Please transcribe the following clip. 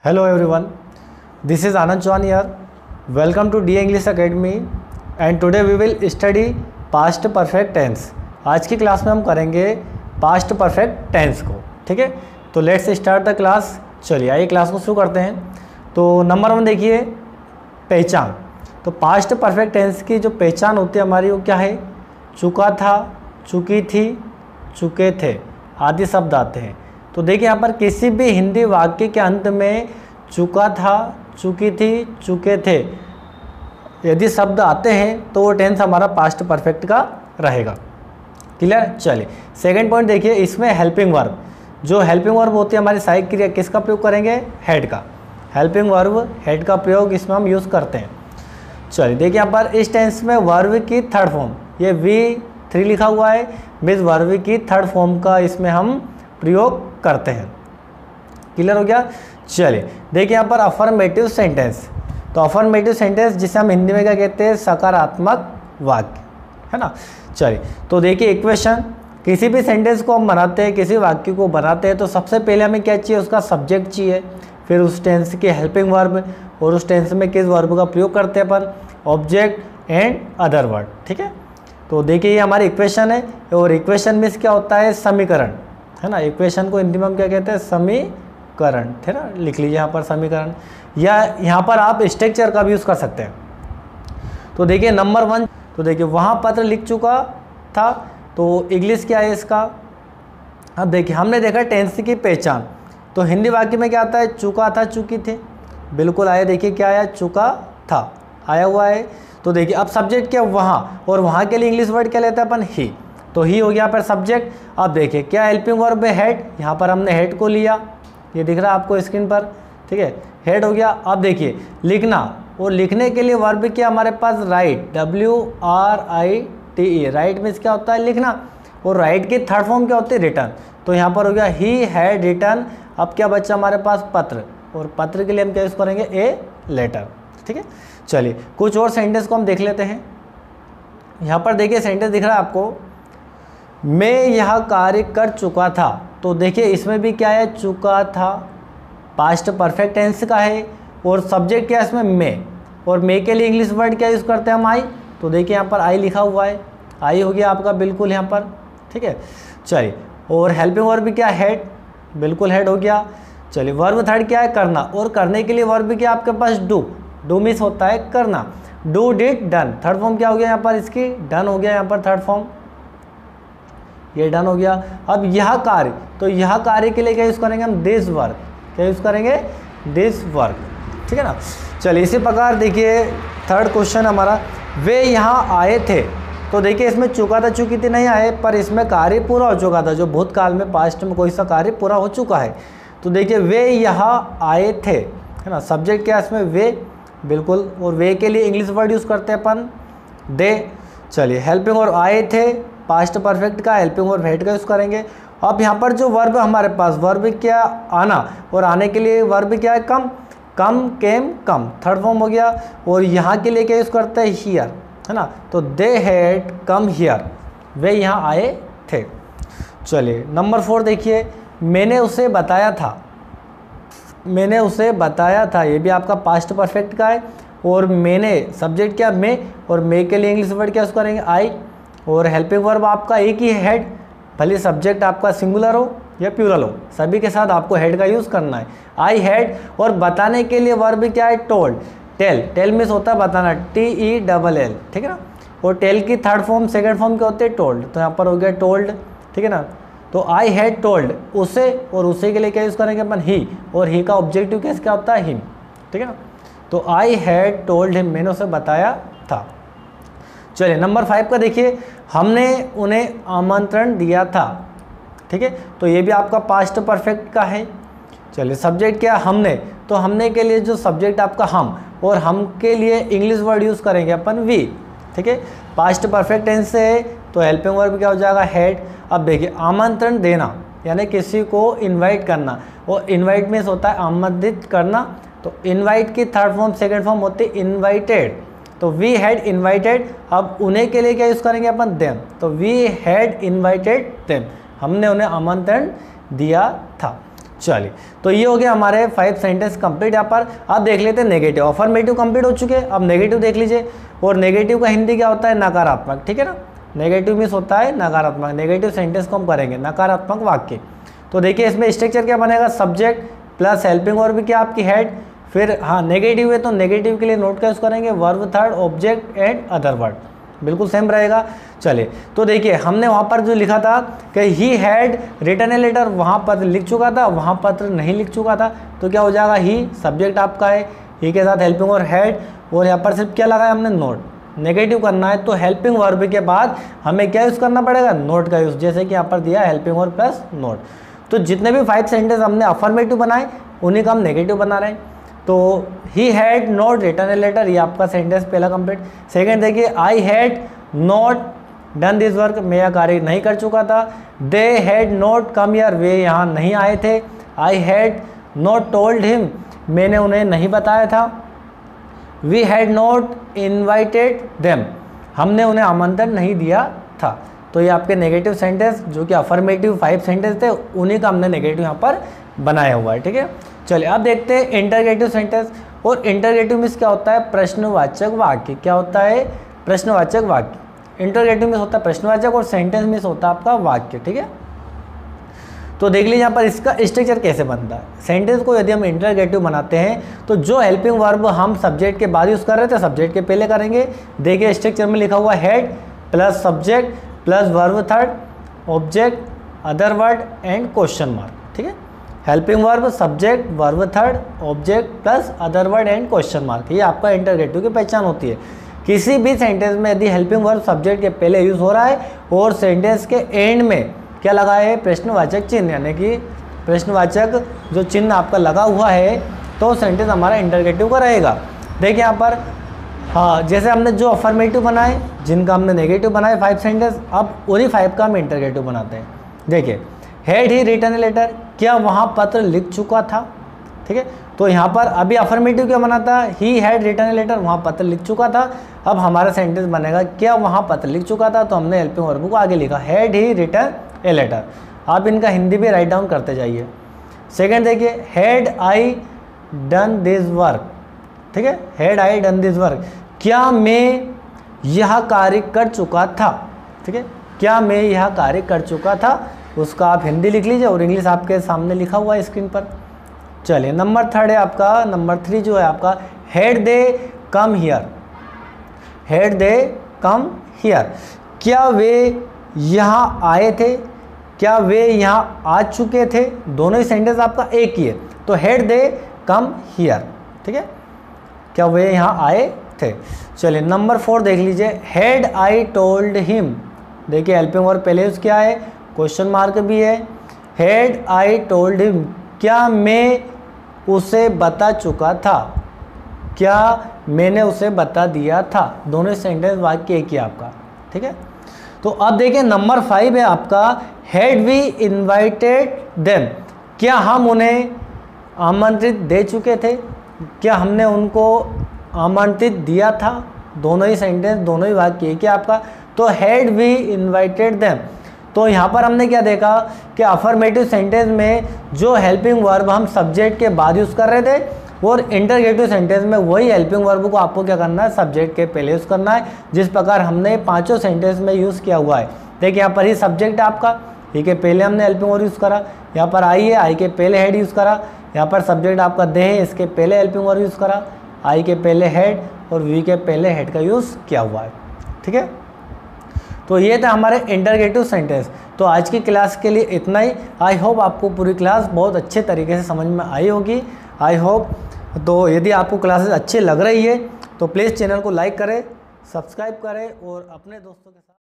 Hello everyone, this is Anand Chauhan here. Welcome to DA English Academy and today we will study past perfect tense. आज की class में हम करेंगे past perfect tense को, ठीक है। तो लेट्स स्टार्ट द क्लास। चलिए आइए क्लास को शुरू करते हैं। तो नंबर 1 देखिए, पहचान। तो पास्ट परफेक्ट टेंस की जो पहचान होती है हमारी वो क्या है? चुका था, चुकी थी, चुके थे आदि शब्द आते हैं। तो देखिए यहाँ पर किसी भी हिंदी वाक्य के अंत में चुका था, चुकी थी, चुके थे यदि शब्द आते हैं तो वो टेंस हमारा पास्ट परफेक्ट का रहेगा। क्लियर? चलिए सेकंड पॉइंट देखिए, इसमें हेल्पिंग वर्ब। जो हेल्पिंग वर्ब होती है हमारी सहायक क्रिया, किसका प्रयोग करेंगे? हेड का। हेल्पिंग वर्ब हेड का प्रयोग इसमें हम यूज़ करते हैं। चलिए देखिए यहाँ पर इस टेंस में वर्ब की थर्ड फॉर्म, ये V3 लिखा हुआ है, मीन्स वर्ब की थर्ड फॉर्म का इसमें हम प्रयोग करते हैं। क्लियर हो गया? चलिए देखिए यहाँ पर अफर्मेटिव सेंटेंस। तो अफर्मेटिव सेंटेंस जिसे हम हिंदी में क्या कहते हैं? सकारात्मक वाक्य, है ना। चलिए तो देखिए इक्वेशन, किसी भी सेंटेंस को हम बनाते हैं, किसी वाक्य को बनाते हैं तो सबसे पहले हमें क्या चाहिए? उसका सब्जेक्ट चाहिए, फिर उस टेंस की हेल्पिंग वर्ब, और उस टेंस में किस वर्ब का प्रयोग करते हैं अपन? ऑब्जेक्ट एंड अदर वर्ड, ठीक है। तो देखिए ये हमारी इक्वेशन है, और इक्वेशन मीन्स क्या होता है? समीकरण, है ना। इक्वेशन को हिंदी में हम क्या कहते हैं? समीकरण, है ना। लिख लीजिए यहाँ पर समीकरण, या यहाँ पर आप स्ट्रक्चर का भी यूज़ कर सकते हैं। तो देखिए नंबर 1, तो देखिए वहाँ पत्र लिख चुका था, तो इंग्लिश क्या है इसका? अब देखिए हमने देखा टेंस की पहचान, तो हिंदी वाक्य में क्या आता है? चुका था, चुकी थे, बिल्कुल आया। देखिए क्या आया? चुका था आया हुआ है। तो देखिए अब सब्जेक्ट क्या? वहाँ, और वहाँ के लिए इंग्लिश वर्ड क्या लेते हैं अपन? ही। तो ही हो गया पर सब्जेक्ट। अब देखिए क्या हेल्पिंग वर्ब है? हेड। यहाँ पर हमने हेड को लिया, ये दिख रहा है आपको स्क्रीन पर, ठीक है, हेड हो गया। अब देखिए लिखना, और लिखने के लिए वर्ब क्या हमारे पास? Write, WRITE। राइट मीन्स क्या होता है? लिखना, और राइट की थर्ड फॉर्म क्या होती है? रिटर्न। तो यहाँ पर हो गया ही हैड रिटर्न। अब क्या बच्चा हमारे पास? पत्र, और पत्र के लिए हम क्या यूज़ करेंगे? ए लेटर, ठीक है। चलिए कुछ और सेंटेंस को हम देख लेते हैं। यहाँ पर देखिए सेंटेंस दिख रहा है आपको, मैं यह कार्य कर चुका था। तो देखिए इसमें भी क्या है? चुका था, पास्ट परफेक्ट टेंस का है, और सब्जेक्ट क्या है इसमें? मैं, और मैं के लिए इंग्लिश वर्ड क्या यूज़ करते हैं हम? आई। तो देखिए यहाँ पर आई लिखा हुआ है, आई हो गया आपका बिल्कुल यहाँ पर, ठीक है। चलिए और हेल्पिंग वर्ब भी क्या? हेड, बिल्कुल हेड हो गया। चलिए वर्ब थर्ड क्या है? करना, और करने के लिए वर्ब क्या आपके पास? डू। डू मीन्स होता है करना, do did done. Third form क्या हो गया यहाँ पर इसकी? डन हो गया यहाँ पर थर्ड फॉर्म, ये डन हो गया। अब यह कार्य, तो यह कार्य के लिए क्या यूज़ करेंगे हम? This work. क्या यूज़ करेंगे? दिस वर्क, ठीक है ना। चलिए इसी प्रकार देखिए थर्ड क्वेश्चन हमारा, वे यहाँ आए थे। तो देखिए इसमें चुका था, चुकी थी नहीं आए, पर इसमें कार्य पूरा हो चुका था, जो भूतकाल में पास्ट में कोई सा कार्य पूरा हो चुका है। तो देखिए वे यहाँ आए थे, है ना। सब्जेक्ट क्या है इसमें? वे, बिल्कुल, और वे के लिए इंग्लिश वर्ड यूज़ करते हैं अपन? दे। चलिए हेल्पिंग वर्ब आए थे, पास्ट परफेक्ट का, हेल्पिंग वर्ब हेड का यूज़ करेंगे। अब यहाँ पर जो वर्ब हमारे पास, वर्ब क्या? आना, और आने के लिए वर्ब क्या है? कम। कम, केम, कम, थर्ड फॉर्म हो गया। और यहाँ के लिए क्या यूज़ करते हैं? हियर, है ना। तो दे हैड कम हियर, वे यहाँ आए थे। चलिए नंबर 4 देखिए, मैंने उसे बताया था। मैंने उसे बताया था, ये भी आपका पास्ट परफेक्ट का है, और मैंने सब्जेक्ट क्या? मैं, और मैं के लिए इंग्लिश वर्ड क्या यूज़ करेंगे? आई, और हेल्पिंग वर्ब आपका एक ही है, हेड। भले सब्जेक्ट आपका सिंगुलर हो या प्लूरल हो, सभी के साथ आपको हेड का यूज़ करना है। आई हैड, और बताने के लिए वर्ब क्या है? टोल्ड। टेल, टेल मीन्स होता है बताना, TELL, ठीक है ना। और टेल की थर्ड फॉर्म, सेकंड फॉर्म क्या होते हैं? टोल्ड। तो यहाँ पर हो गया टोल्ड, ठीक है ना। तो आई हैड टोल्ड उसे, और उसे के लिए क्या यूज़ करेंगे अपन? ही, और ही का ऑब्जेक्टिव केस क्या होता है? हिम, ठीक है ना। तो आई हैड टोल्ड हिम, मैंने उसे बताया था। चलिए नंबर 5 का देखिए, हमने उन्हें आमंत्रण दिया था, ठीक है। तो ये भी आपका पास्ट परफेक्ट का है। चलिए सब्जेक्ट क्या? हमने। तो हमने के लिए जो सब्जेक्ट आपका हम, और हम के लिए इंग्लिश वर्ड यूज़ करेंगे अपन? वी, ठीक है। पास्ट परफेक्ट टेंस से है, तो हेल्पिंग वर्ब क्या हो जाएगा? हेड। अब देखिए आमंत्रण देना, यानी किसी को इन्वाइट करना, और इन्वाइट मीन्स होता है आमंत्रित करना। तो इन्वाइट की थर्ड फॉर्म, सेकेंड फॉर्म होती है इन्वाइटेड। तो वी हैड इन्वाइटेड, अब उन्हें के लिए क्या यूज़ करेंगे अपन? देम। तो वी हैड इन्वाइटेड देम, हमने उन्हें आमंत्रण दिया था। चलिए, तो ये हो गया हमारे 5 सेंटेंस कंप्लीट। यहाँ पर अब देख लेते हैं नेगेटिव। अफर्मेटिव कंप्लीट हो चुके हैं, अब नेगेटिव देख लीजिए। और नेगेटिव का हिंदी क्या होता है? नकारात्मक, ठीक है ना। नेगेटिव मीन्स होता है नकारात्मक। नेगेटिव सेंटेंस को हम करेंगे नकारात्मक वाक्य। तो देखिए इसमें स्ट्रक्चर क्या बनेगा? सब्जेक्ट प्लस हेल्पिंग वर्ब क्या आपकी हेड, फिर हाँ नेगेटिव है तो नेगेटिव के लिए नोट का यूज़ करेंगे verb third, object and other word, बिल्कुल सेम रहेगा। चलिए, तो देखिए हमने वहाँ पर जो लिखा था कि he had written a letter, वहाँ पत्र लिख चुका था, वहाँ पत्र नहीं लिख चुका था, तो क्या हो जाएगा? ही सब्जेक्ट आपका है, ही के साथ हेल्पिंग और हेड, और यहाँ पर सिर्फ क्या लगाया हमने? नोट। नेगेटिव करना है तो हेल्पिंग वर्ब के बाद हमें क्या यूज़ करना पड़ेगा? नोट का यूज़, जैसे कि यहाँ पर दिया हेल्पिंग वर्ब प्लस नोट। तो जितने भी 5 सेंटेंस हमने अफर्मेटिव बनाए उन्हीं का हम नेगेटिव बना रहे हैं। तो he had not written a letter, ये आपका सेंटेंस पहला कंप्लीट। सेकंड देखिए, I had not done this work, मैं यह कार्य नहीं कर चुका था। They had not come here, वे यहाँ नहीं आए थे। I had not told him, मैंने उन्हें नहीं बताया था। We had not invited them, हमने उन्हें आमंत्रण नहीं दिया था। तो ये आपके नेगेटिव सेंटेंस जो कि अफर्मेटिव 5 सेंटेंस थे उन्हीं का हमने नेगेटिव यहाँ पर बनाया हुआ है, ठीक है। चलिए अब देखते हैं इंटरगेटिव सेंटेंस। और इंटरगेटिव मीन्स क्या होता है? प्रश्नवाचक वाक्य। क्या होता है? प्रश्नवाचक वाक्य। इंटरगेटिव मीन्स होता है प्रश्नवाचक और सेंटेंस मीन्स होता है आपका वाक्य, ठीक है। तो देख लीजिए यहाँ पर इसका स्ट्रक्चर कैसे बनता है। सेंटेंस को यदि हम इंटरगेटिव बनाते हैं तो जो हेल्पिंग वर्ब हम सब्जेक्ट के बाद यूज़ कर रहे थे सब्जेक्ट के पहले करेंगे। देखिए स्ट्रक्चर में लिखा हुआ head plus subject plus verb third, object, other word and question mark, ठीक है। Helping verb, subject, verb third, object plus other word and question mark, ये आपका इंटरगेटिव की पहचान होती है। किसी भी सेंटेंस में यदि हेल्पिंग वर्ब सब्जेक्ट के पहले यूज़ हो रहा है और सेंटेंस के एंड में क्या लगा है? प्रश्नवाचक चिन्ह, यानी कि प्रश्नवाचक जो चिन्ह आपका लगा हुआ है तो सेंटेंस हमारा इंटरगेटिव का रहेगा। देखिए यहाँ पर हाँ, जैसे हमने जो अफर्मेटिव बनाए जिनका हमने नेगेटिव बनाए 5 सेंटेंस, अब उन्हीं 5 का हम इंटरगेटिव बनाते हैं। देखिए had he written a letter, क्या वहाँ पत्र लिख चुका था, ठीक है। तो यहाँ पर अभी अफर्मेटिव क्या बना था? He had written a letter, वहाँ पत्र लिख चुका था। अब हमारा सेंटेंस बनेगा क्या वहाँ पत्र लिख चुका था, तो हमने हेल्पिंग वर्ब को आगे लिखा had he written a letter. आप इनका हिंदी भी राइट डाउन करते जाइए। सेकेंड देखिए, had I done this work, ठीक है। Had I done this work, क्या मैं यह कार्य कर चुका था, ठीक है। क्या मैं यह कार्य कर चुका था, उसका आप हिंदी लिख लीजिए और इंग्लिश आपके सामने लिखा हुआ है स्क्रीन पर। चलिए नंबर 3 है आपका, नंबर 3 जो है आपका, had they come here, had they come here, क्या वे यहाँ आए थे, क्या वे यहाँ आ चुके थे। दोनों ही सेंटेंस आपका एक ही है। तो हैड दे कम हियर, ठीक है, क्या वे यहाँ आए थे। चलिए नंबर 4 देख लीजिए, हैड आई टोल्ड हिम, देखिए हेल्पिंग वर्ब पहले यूज़ किया है, क्वेश्चन मार्क भी है। हैड आई टोल्ड हिम, क्या मैं उसे बता चुका था, क्या मैंने उसे बता दिया था। दोनों सेंटेंस वाक्य एक ही आपका, ठीक है। तो अब देखिए नंबर 5 है आपका, हैड वी इन्वाइटेड देम, क्या हम उन्हें आमंत्रित दे चुके थे, क्या हमने उनको आमंत्रित दिया था। दोनों ही सेंटेंस, दोनों ही वाक्य एक ही आपका। तो हैड वी इन्वाइटेड देम, तो यहाँ पर हमने क्या देखा कि अफर्मेटिव सेंटेंस में जो हेल्पिंग वर्ब हम सब्जेक्ट के बाद यूज़ कर रहे थे और इंटरगेटिव सेंटेंस में वही हेल्पिंग वर्ब को आपको क्या करना है? सब्जेक्ट के पहले यूज़ करना है, जिस प्रकार हमने 5 सेंटेंस में यूज़ किया हुआ है। देखिए यहाँ पर ही सब्जेक्ट है आपका, ही के पहले हमने हेल्पिंग वर्ब यूज़ करा, यहाँ पर आई है, आई के पहले हेड यूज़ करा, यहाँ पर सब्जेक्ट आपका दे है, इसके पहले हेल्पिंग वर्ब यूज़ करा, आई के पहले हेड और वी के पहले हेड का यूज़ किया हुआ है, ठीक है। तो ये था हमारे इंटरगेटिव सेंटेंस। तो आज की क्लास के लिए इतना ही। आई होप आपको पूरी क्लास बहुत अच्छे तरीके से समझ में आई होगी, आई होप। तो यदि आपको क्लासेस अच्छी लग रही है तो प्लीज़ चैनल को लाइक करें, सब्सक्राइब करें और अपने दोस्तों के साथ